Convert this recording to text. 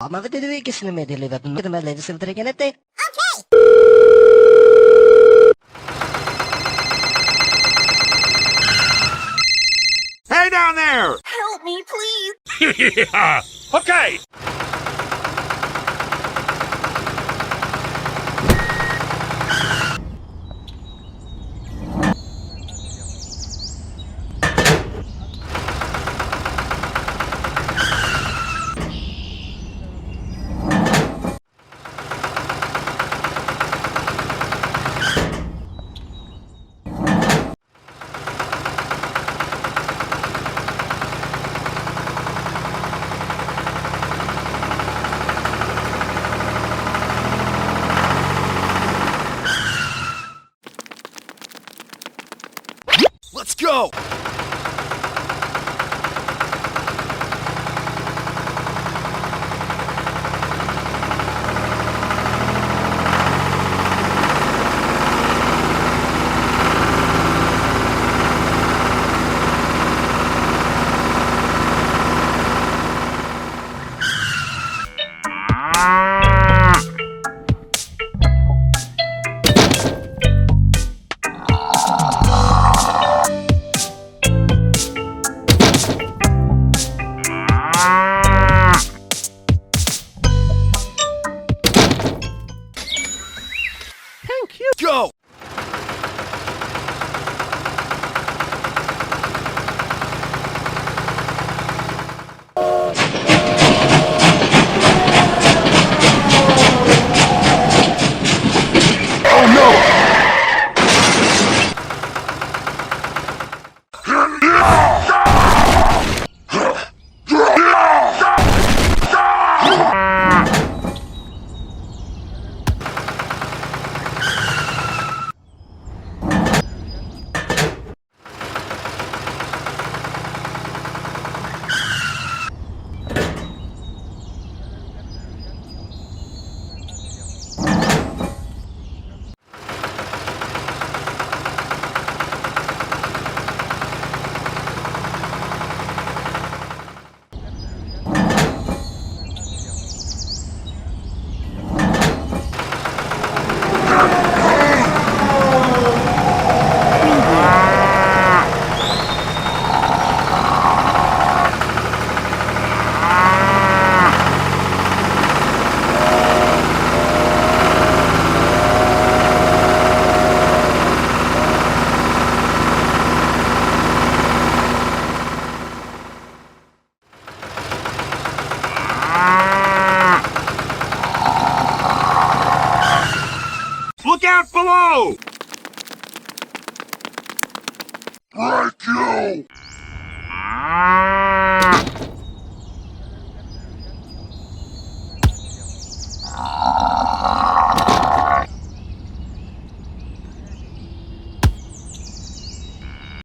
Ma vedete voi che se ne mette levato? Non mi lei se vedere che ne te? Hey down there! Help me, please. Yeah. Okay. Let's go! Thank you. Go! Oh no! Look out below! Right, you!